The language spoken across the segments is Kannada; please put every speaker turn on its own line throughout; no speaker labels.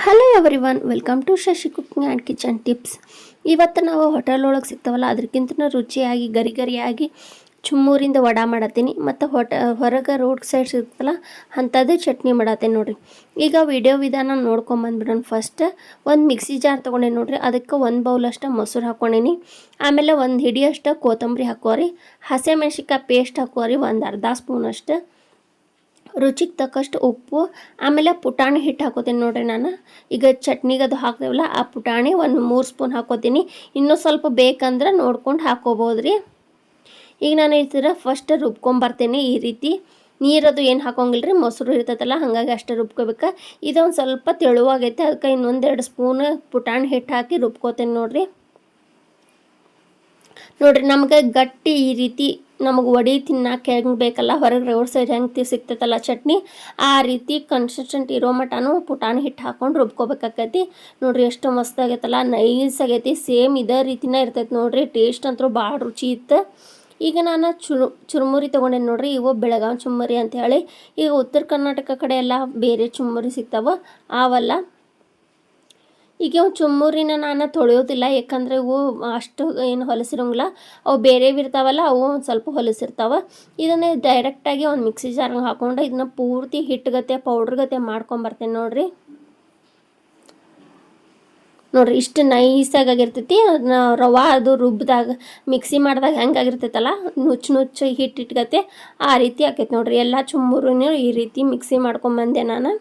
Hello everyone, welcome to Shashi cooking and kitchen tips. ಇವತ್ತು ನಾವು ಹೋಟೆಲ್ ಒಳಗೆ ಸಿಗ್ತಾವಲ್ಲ ಅದಕ್ಕಿಂತ ರುಚಿಯಾಗಿ ಗರಿಗರಿಯಾಗಿ ಚುಮ್ಮೂರಿಂದ ವಡಾ ಮಾಡತ್ತೀನಿ. ಮತ್ತು ಹೊರಗೆ ರೋಡ್ ಸೈಡ್ ಸಿಗ್ತಲ್ಲ ಅಂಥದ್ದು ಚಟ್ನಿ ಮಾಡತ್ತೀನಿ ನೋಡಿರಿ. ಈಗ ವಿಡಿಯೋ ವಿಧಾನ ನೋಡ್ಕೊಂಬಂದ್ಬಿಡೋಣ. ಫಸ್ಟ್ ಒಂದು ಮಿಕ್ಸಿ ಜಾರ್ ತೊಗೊಂಡೆ ನೋಡಿರಿ. ಅದಕ್ಕೆ ಒಂದು ಬೌಲಷ್ಟು ಮೊಸರು ಹಾಕ್ಕೊಂಡೀನಿ. ಆಮೇಲೆ ಒಂದು ಹಿಡಿಯಷ್ಟು ಕೊತ್ತಂಬರಿ ಹಾಕೋರಿ, ಹಸಿಮೆಣ್ಸಿಕಾಯಿ ಪೇಸ್ಟ್ ಹಾಕೋರಿ, ಒಂದು ಅರ್ಧ ಸ್ಪೂನಷ್ಟು, ರುಚಿಗೆ ತಕ್ಕಷ್ಟು ಉಪ್ಪು, ಆಮೇಲೆ ಪುಟಾಣಿ ಹಿಟ್ಟು ಹಾಕೋತೀನಿ ನೋಡಿರಿ. ನಾನು ಈಗ ಚಟ್ನಿಗೆ ಅದು ಹಾಕ್ತೇವಲ್ಲ ಆ ಪುಟಾಣಿ ಒಂದು 3 ಸ್ಪೂನ್ ಹಾಕೋತೀನಿ. ಇನ್ನೂ ಸ್ವಲ್ಪ ಬೇಕಂದ್ರೆ ನೋಡ್ಕೊಂಡು ಹಾಕೋಬೋದು ರೀ. ಈಗ ನಾನು ಈ ಥರ ಫಸ್ಟ್ ರುಬ್ಕೊಂಬರ್ತೀನಿ. ಈ ರೀತಿ ನೀರದು ಏನು ಹಾಕೋಂಗಿಲ್ಲ ರೀ, ಮೊಸರು ಇರ್ತೈತಲ್ಲ ಹಾಗಾಗಿ ಅಷ್ಟೇ ರುಬ್ಕೋಬೇಕು. ಇದೊಂದು ಸ್ವಲ್ಪ ತೆಳುವಾಗೈತೆ, ಅದಕ್ಕೆ ಇನ್ನೊಂದೆರಡು ಸ್ಪೂನ್ ಪುಟಾಣಿ ಹಿಟ್ಟು ಹಾಕಿ ರುಬ್ಕೋತೀನಿ ನೋಡಿರಿ. ನಮಗೆ ಗಟ್ಟಿ ಈ ರೀತಿ ನಮಗೆ ವಡೆ ತಿನ್ನಕ್ಕೆ ಹೆಂಗೆ ಬೇಕಲ್ಲ, ಹೊರಗೆ ರೋಡ್ ಸೈಡ್ ಹೆಂಗೆ ಸಿಗ್ತೈತಲ್ಲ ಚಟ್ನಿ, ಆ ರೀತಿ ಕನ್ಸಿಸ್ಟೆಂಟ್ ಇರೋ ಮಟನೂ ಪುಟಾಣಿ ಹಿಟ್ಟು ಹಾಕ್ಕೊಂಡು ರುಬ್ಕೋಬೇಕಾಕೈತಿ ನೋಡಿರಿ. ಎಷ್ಟು ಮಸ್ತ್ ಆಗೈತಲ್ಲ, ನೈಸ್ ಆಗೈತಿ. ಸೇಮ್ ಇದೇ ರೀತಿನೇ ಇರ್ತೈತೆ ನೋಡಿರಿ. ಟೇಸ್ಟ್ ಅಂತೂ ಭಾಳ ರುಚಿ ಇತ್ತು. ಈಗ ನಾನು ಚುರುಮುರಿ ತೊಗೊಂಡೇನಿ ನೋಡಿರಿ. ಇವು ಬೆಳಗಾವಿ ಚುಮ್ಮರಿ ಅಂಥೇಳಿ. ಈಗ ಉತ್ತರ ಕರ್ನಾಟಕ ಕಡೆ ಎಲ್ಲ ಬೇರೆ ಚುಮ್ಮರಿ ಸಿಗ್ತಾವೆ, ಆವಲ್ಲ. ಈಗ ಇವು ಚುಮ್ಮುರಿನ ನಾನು ತೊಳೆಯೋದಿಲ್ಲ, ಯಾಕಂದರೆ ಇವು ಅಷ್ಟು ಏನು ಹೊಲಸಿರೋಂಗಿಲ್ಲ. ಅವು ಬೇರೆವು ಇರ್ತಾವಲ್ಲ ಅವು ಒಂದು ಸ್ವಲ್ಪ ಹೊಲಸಿರ್ತಾವೆ. ಇದನ್ನು ಡೈರೆಕ್ಟಾಗಿ ಒಂದು ಮಿಕ್ಸಿ ಜಾರ್ಗೆ ಹಾಕ್ಕೊಂಡು ಇದನ್ನ ಪೂರ್ತಿ ಹಿಟ್ಟುಗತೆ ಪೌಡ್ರ್ಗತೆ ಮಾಡ್ಕೊಂಬರ್ತೇನೆ ನೋಡಿರಿ. ಇಷ್ಟು ನೈಸಾಗಿರ್ತೈತಿ. ಅದನ್ನ ರವೆ ಅದು ರುಬ್ಬಿದಾಗ ಮಿಕ್ಸಿ ಮಾಡಿದಾಗ ಹೆಂಗಾಗಿರ್ತೈತಲ್ಲ ನುಚ್ಚು ಹಿಟ್ಟಿಟ್ಗತೆ ಆ ರೀತಿ ಆಕೈತೆ ನೋಡಿರಿ. ಎಲ್ಲ ಚುಮ್ಮುರಿನೂ ಈ ರೀತಿ ಮಿಕ್ಸಿ ಮಾಡ್ಕೊಂಬಂದೆ ನಾನು.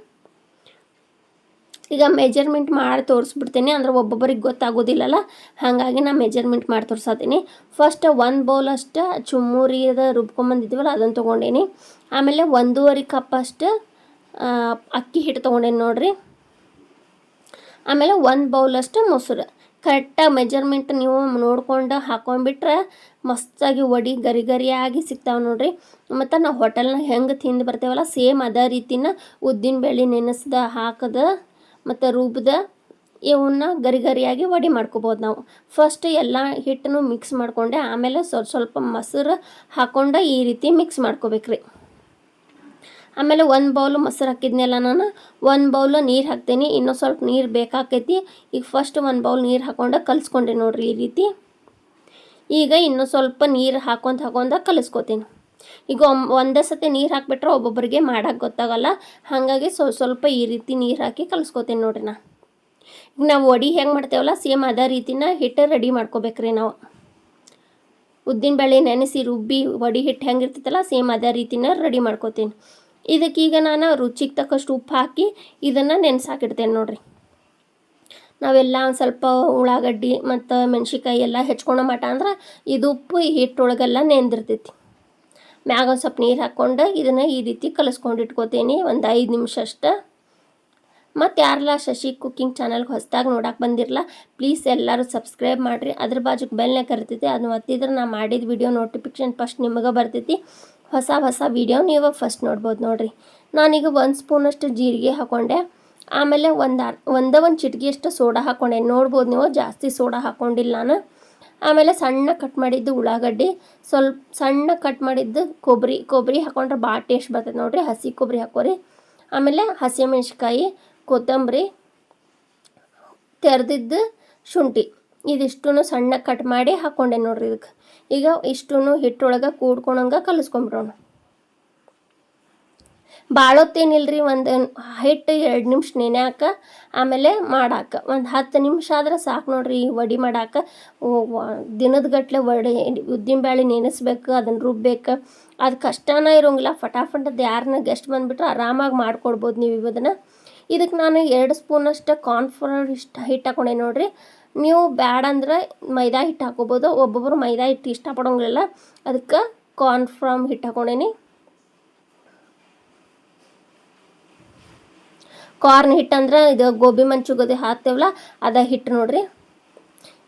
ಈಗ ಮೆಜರ್ಮೆಂಟ್ ಮಾಡಿ ತೋರಿಸ್ಬಿಡ್ತೀನಿ, ಅಂದ್ರೆ ಒಬ್ಬೊಬ್ಬರಿಗೆ ಗೊತ್ತಾಗೋದಿಲ್ಲಲ್ಲ, ಹಾಗಾಗಿ ನಾನು ಮೆಜರ್ಮೆಂಟ್ ಮಾಡಿ ತೋರಿಸತ್ತೀನಿ. ಫಸ್ಟ್ 1 ಬೌಲಷ್ಟು ಚುಮ್ಮುರಿದ ರುಬ್ಕೊಂಬಂದಿದ್ದೀವಲ್ಲ ಅದನ್ನು ತೊಗೊಂಡೇನಿ. ಆಮೇಲೆ 1.5 ಕಪ್ಪಷ್ಟು ಅಕ್ಕಿ ಹಿಟ್ಟು ತೊಗೊಂಡೇನಿ ನೋಡಿರಿ. ಆಮೇಲೆ 1 ಬೌಲಷ್ಟು ಮೊಸರು. ಕರೆಕ್ಟಾಗಿ ಮೆಜರ್ಮೆಂಟ್ ನೀವು ನೋಡ್ಕೊಂಡು ಹಾಕೊಂಡ್ಬಿಟ್ರೆ ಮಸ್ತಾಗಿ ವಡೆ ಗರಿಗರಿಯಾಗಿ ಸಿಗ್ತಾವೆ ನೋಡಿರಿ. ಮತ್ತು ನಾವು ಹೋಟೆಲ್ನಾಗ ಹೆಂಗೆ ತಿಂದು ಬರ್ತೇವಲ್ಲ ಸೇಮ್ ಅದೇ ರೀತಿನ ಉದ್ದಿನಬೇಳೆ ನೆನೆಸ್ದ ಹಾಕದ ಮತ್ತು ರುಬ್ದ ಇವನ್ನ ಗರಿಗರಿಯಾಗಿ ವಡೆ ಮಾಡ್ಕೋಬೋದು ನಾವು. ಫಸ್ಟ್ ಎಲ್ಲ ಹಿಟ್ಟನ್ನು ಮಿಕ್ಸ್ ಮಾಡಿಕೊಂಡೆ, ಆಮೇಲೆ ಸ್ವಲ್ಪ ಮೊಸರು ಹಾಕ್ಕೊಂಡು ಈ ರೀತಿ ಮಿಕ್ಸ್ ಮಾಡ್ಕೋಬೇಕ್ರಿ. ಆಮೇಲೆ 1 ಬೌಲು ಮೊಸರು ಹಾಕಿದ್ನೆಲ್ಲ ನಾನು 1 ಬೌಲು ನೀರು ಹಾಕ್ತೀನಿ. ಇನ್ನೂ ಸ್ವಲ್ಪ ನೀರು ಬೇಕಾಕೈತಿ. ಈಗ ಫಸ್ಟ್ 1 ಬೌಲ್ ನೀರು ಹಾಕ್ಕೊಂಡು ಕಲಿಸ್ಕೊಂಡೆ ನೋಡಿರಿ ಈ ರೀತಿ. ಈಗ ಇನ್ನೂ ಸ್ವಲ್ಪ ನೀರು ಹಾಕ್ಕೊಂತ ಕಲಿಸ್ಕೊತೀನಿ. ಈಗ ಒಂದೇ ಸತಿ ನೀರು ಹಾಕಿಬಿಟ್ರೆ ಒಬ್ಬೊಬ್ಬರಿಗೆ ಮಾಡೋಕ್ಕೆ ಗೊತ್ತಾಗಲ್ಲ, ಹಾಗಾಗಿ ಸ್ವಲ್ಪ ಈ ರೀತಿ ನೀರು ಹಾಕಿ ಕಲಿಸ್ಕೊತೀನಿ ನೋಡಿರಿ. ಈಗ ನಾವು ವಡೆ ಹೆಂಗೆ ಮಾಡ್ತೇವಲ್ಲ ಸೇಮ್ ಅದೇ ರೀತಿನ ಹಿಟ್ಟು ರೆಡಿ ಮಾಡ್ಕೋಬೇಕ್ರಿ ನಾವು. ಉದ್ದಿನಬೇಳೆ ನೆನೆಸಿ ರುಬ್ಬಿ ವಡೆ ಹಿಟ್ಟು ಹೆಂಗೆ ಇರ್ತೈತಲ್ಲ ಸೇಮ್ ಅದೇ ರೀತಿನ ರೆಡಿ ಮಾಡ್ಕೋತೀನಿ. ಇದಕ್ಕೀಗ ನಾನು ರುಚಿಗೆ ತಕ್ಕಷ್ಟು ಉಪ್ಪು ಹಾಕಿ ಇದನ್ನು ನೆನೆಸಾಕಿಡ್ತೇನೆ ನೋಡಿರಿ. ನಾವೆಲ್ಲ ಒಂದು ಸ್ವಲ್ಪ ಉಳ್ಳಾಗಡ್ಡಿ ಮತ್ತು ಮೆಣ್ಸಿನ್ಕಾಯಿ ಎಲ್ಲ ಹೆಚ್ಕೊಳೋ ಮಟ ಅಂದ್ರೆ ಇದು ಉಪ್ಪು ಹಿಟ್ಟೊಳಗೆಲ್ಲ ನೆಂದಿರ್ತೈತಿ. ಮ್ಯಾಗ ಒಂದು ಸ್ವಲ್ಪ ನೀರು ಹಾಕ್ಕೊಂಡು ಇದನ್ನು ಈ ರೀತಿ ಕಲಿಸ್ಕೊಂಡು ಇಟ್ಕೋತೀನಿ ಒಂದು 5 ನಿಮಿಷ ಅಷ್ಟೆ. ಮತ್ತು ಯಾರೆಲ್ಲ ಶಶಿ ಕುಕಿಂಗ್ ಚಾನಲ್ಗೆ ಹೊಸದಾಗಿ ನೋಡಕ್ಕೆ ಬಂದಿರಲ್ಲ, ಪ್ಲೀಸ್ ಎಲ್ಲರೂ ಸಬ್ಸ್ಕ್ರೈಬ್ ಮಾಡಿರಿ. ಅದ್ರ ಬಾಜುಗೆ ಬೆಲ್ನೇ ಕರಿತೈತಿ, ಅದನ್ನ ಒತ್ತಿದ್ರೆ ನಾನು ಮಾಡಿದ ವಿಡಿಯೋ ನೋಟಿಫಿಕೇಷನ್ ಫಸ್ಟ್ ನಿಮಗೆ ಬರ್ತೈತಿ. ಹೊಸ ವಿಡಿಯೋ ನೀವು ಫಸ್ಟ್ ನೋಡ್ಬೋದು ನೋಡಿರಿ. ನಾನೀಗ 1 ಸ್ಪೂನಷ್ಟು ಜೀರಿಗೆ ಹಾಕ್ಕೊಂಡೆ. ಆಮೇಲೆ ಒಂದು ಚಿಟಿಕೆಯಷ್ಟು ಸೋಡಾ ಹಾಕ್ಕೊಂಡೆ. ನೋಡ್ಬೋದು ನೀವು, ಜಾಸ್ತಿ ಸೋಡಾ ಹಾಕ್ಕೊಂಡಿಲ್ಲ ನಾನು. ಆಮೇಲೆ ಸಣ್ಣ ಕಟ್ ಮಾಡಿದ್ದು ಉಳ್ಳಾಗಡ್ಡಿ, ಸ್ವಲ್ಪ ಸಣ್ಣ ಕಟ್ ಮಾಡಿದ್ದು ಕೊಬ್ಬರಿ ಹಾಕ್ಕೊಂಡ್ರೆ ಭಾಳ ಟೇಸ್ಟ್ ಬರ್ತೈತೆ ನೋಡಿರಿ. ಹಸಿ ಕೊಬ್ಬರಿ ಹಾಕೋರಿ. ಆಮೇಲೆ ಹಸಿಮೆಣ್ಸಿಕಾಯಿ, ಕೊತ್ತಂಬರಿ, ತೆರೆದಿದ್ದು ಶುಂಠಿ, ಇದಿಷ್ಟೂ ಸಣ್ಣ ಕಟ್ ಮಾಡಿ ಹಾಕ್ಕೊಂಡೆ ನೋಡಿರಿ ಇದಕ್ಕೆ. ಈಗ ಇಷ್ಟೂ ಹಿಟ್ಟೊಳಗೆ ಕೂಡ್ಕೊಳಂಗೆ ಕಲಿಸ್ಕೊಂಬಿಡೋಣ. ಭಾಳ ಹೊತ್ತೇನಿಲ್ಲರಿ, ಒಂದು ಹಿಟ್ಟು 2 ನಿಮಿಷ ನೆನೆಯಾಕ ಆಮೇಲೆ ಮಾಡಾಕ ಒಂದು 10 ನಿಮಿಷ ಆದ್ರೆ ಸಾಕು ನೋಡಿರಿ. ವಡೆ ಮಾಡಾಕ ದಿನದ ಗಟ್ಟಲೆ ವಡೆ ಉದ್ದಿನಬೇಳೆ ನೆನೆಸ್ಬೇಕು, ಅದನ್ನು ರುಬ್ಬೇಕು, ಅದು ಕಷ್ಟನೇ ಇರೋಂಗಿಲ್ಲ. ಫಟಾಫಟ್ ಅದು ಯಾರನ್ನ ಗೆಸ್ಟ್ ಬಂದುಬಿಟ್ರೆ ಆರಾಮಾಗಿ ಮಾಡ್ಕೊಡ್ಬೋದು ನೀವು ಇದನ್ನು. ಇದಕ್ಕೆ ನಾನು 2 ಸ್ಪೂನಷ್ಟು ಕಾರ್ನ್ಫ್ಲವರ್ ಹಿಟ್ಟು ಹಾಕ್ಕೊಂಡೆ ನೋಡಿರಿ. ನೀವು ಬ್ಯಾಡ ಅಂದ್ರೆ ಮೈದಾ ಹಿಟ್ಟು ಹಾಕೋಬೋದು, ಒಬ್ಬೊಬ್ಬರು ಮೈದಾ ಹಿಟ್ಟು ಇಷ್ಟಪಡೋಂಗಿಲ್ಲ, ಅದಕ್ಕೆ ಕಾರ್ನ್ಫ್ಲವರ್ ಹಿಟ್ಟು ಹಾಕ್ಕೊಂಡೇನಿ. ಕಾರ್ನ್ ಹಿಟ್ಟು ಅಂದ್ರೆ ಇದು ಗೋಬಿ ಮಂಚೂರಿ ಹಾಕ್ತೇವಲ್ಲ ಅದ ಹಿಟ್ಟು ನೋಡಿರಿ.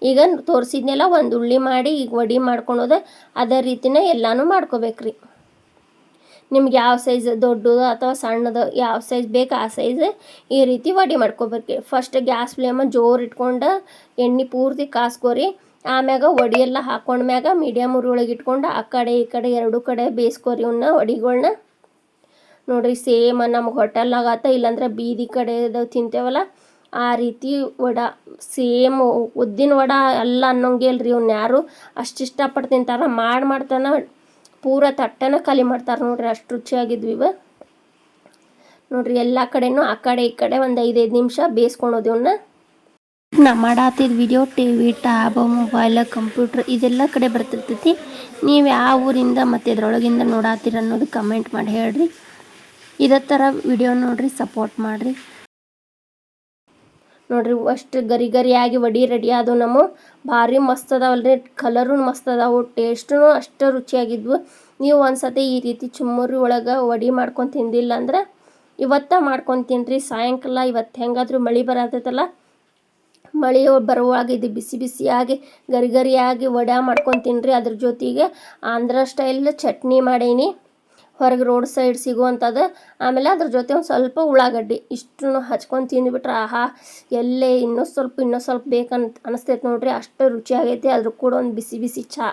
ಈಗ ತೋರಿಸಿದ್ನೆಲ್ಲ ಒಂದು ಉಳ್ಳಿ ಮಾಡಿ ಈಗ ವಡೆ ಮಾಡ್ಕೊಳೋದು ಅದೇ ರೀತಿನೇ ಎಲ್ಲನೂ ಮಾಡ್ಕೋಬೇಕ್ರಿ. ನಿಮ್ಗೆ ಯಾವ ಸೈಜ್ ದೊಡ್ಡದು ಅಥವಾ ಸಣ್ಣದು ಯಾವ ಸೈಜ್ ಬೇಕು ಆ ಸೈಜ್ ಈ ರೀತಿ ವಡೆ ಮಾಡ್ಕೋಬೇಕು. ಫಸ್ಟ್ ಗ್ಯಾಸ್ ಫ್ಲೇಮ ಜೋರು ಇಟ್ಕೊಂಡು ಎಣ್ಣೆ ಪೂರ್ತಿ ಕಾಸ್ಕೋರಿ. ಆಮ್ಯಾಗ ವಡೆ ಎಲ್ಲ ಹಾಕ್ಕೊಂಡ್ಮ್ಯಾಗ ಮೀಡಿಯಮ್ ಉರಿ ಒಳಗೆ ಇಟ್ಕೊಂಡು ಆ ಕಡೆ ಈ ಕಡೆ 2 ಕಡೆ ಬೇಯಿಸ್ಕೋರಿ ಇವನ್ನ ವಡೆಗಳ್ನ. ನೋಡಿರಿ ಸೇಮ್ ನಮ್ಗೆ ಹೋಟೆಲ್ನಾಗ ಇಲ್ಲಾಂದ್ರೆ ಬೀದಿ ಕಡೆ ತಿಂತೇವಲ್ಲ ಆ ರೀತಿ ವಡೆ ಸೇಮ್ ಉದ್ದಿನ ವಡೆ ಅಲ್ಲ ಅನ್ನೋಂಗೆ ಇಲ್ರಿ. ಇವ್ನ ಯಾರು ಅಷ್ಟು ಇಷ್ಟಪಟ್ಟು ತಿಂತಾರೆ. ಮಾಡ್ತಾನೆ ಪೂರ ತಟ್ಟೆನ ಖಾಲಿ ಮಾಡ್ತಾರೆ ನೋಡ್ರಿ, ಅಷ್ಟು ರುಚಿಯಾಗಿದ್ವಿ ಇವು ನೋಡ್ರಿ. ಎಲ್ಲ ಕಡೆನೂ ಆ ಕಡೆ ಈ ಕಡೆ ಒಂದು 5 ನಿಮಿಷ ಬೇಯಿಸ್ಕೊಳೋದು ಇವನ್ನ. ನಾ ಮಾಡಾತಿದ್ದ video TV, tab, mobile, computer ಇದೆಲ್ಲ ಕಡೆ ಬರ್ತಿರ್ತೈತಿ. ನೀವು ಯಾವ ಊರಿಂದ ಮತ್ತು ಇದ್ರೊಳಗಿಂದ ನೋಡಾತೀರ ಅನ್ನೋದು ಕಮೆಂಟ್ ಮಾಡಿ ಹೇಳ್ರಿ. ಇದೇ ಥರ ವಿಡಿಯೋ ನೋಡ್ರಿ, ಸಪೋರ್ಟ್ ಮಾಡಿರಿ ನೋಡ್ರಿ. ಅಷ್ಟು ಗರಿಯಾಗಿ ವಡಿ ರೆಡಿ ಆದವು. ನಮ್ಮ ಭಾರಿ ಮಸ್ತ್ ಅದಾವಲ್ರಿ, ಕಲರು ಮಸ್ತ್ ಅದಾವು, ಟೇಸ್ಟೂ ಅಷ್ಟು ರುಚಿಯಾಗಿದ್ವು. ನೀವು ಒಂದ್ಸತಿ ಈ ರೀತಿ ಚುಮ್ಮರಿ ಒಳಗೆ ವಡಿ ಮಾಡ್ಕೊಂಡು ತಿಂದಿಲ್ಲ ಅಂದ್ರೆ ಇವತ್ತು ಮಾಡ್ಕೊಂಡು ತಿನ್ನಿರಿ. ಸಾಯಂಕಾಲ ಇವತ್ತು ಹೆಂಗಾದ್ರೂ ಮಳೆ ಬರತ್ತೈತಲ್ಲ, ಮಳೆ ಬರುವಾಗ ಇದು ಬಿಸಿ ಬಿಸಿಯಾಗಿ ಗರಿಯಾಗಿ ವಡೆ ಮಾಡ್ಕೊಂಡು ತಿನ್ನಿರಿ. ಅದ್ರ ಜೊತೆಗೆ ಆಂಧ್ರ ಸ್ಟೈಲ್ ಚಟ್ನಿ ಮಾಡೀನಿ, ಹೊರಗೆ ರೋಡ್ ಸೈಡ್ ಸಿಗುವಂಥದ್ದು. ಆಮೇಲೆ ಅದ್ರ ಜೊತೆ ಒಂದು ಸ್ವಲ್ಪ ಉಳ್ಳಾಗಡ್ಡಿ ಇಷ್ಟನ್ನು ಹಚ್ಕೊಂಡು ತಿಂದುಬಿಟ್ರೆ ಆಹಾ, ಎಲ್ಲೇ ಇನ್ನೂ ಸ್ವಲ್ಪ ಬೇಕಂತ ಅನಿಸ್ತೈತೆ ನೋಡ್ರಿ, ಅಷ್ಟು ರುಚಿಯಾಗೈತಿ. ಅದ್ರ ಕೂಡ ಒಂದು ಬಿಸಿ ಬಿಸಿ ಚಹಾ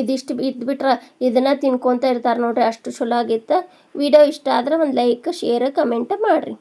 ಇದಿಷ್ಟು ಇದ್ಬಿಟ್ರೆ ಇದನ್ನು ತಿನ್ಕೊತ ಇರ್ತಾರೆ ನೋಡ್ರಿ, ಅಷ್ಟು ಚಲೋ ಆಗೈತೆ. ವಿಡಿಯೋ ಇಷ್ಟ ಆದರೆ ಒಂದು ಲೈಕ್, ಶೇರ್, ಕಮೆಂಟ್ ಮಾಡಿರಿ.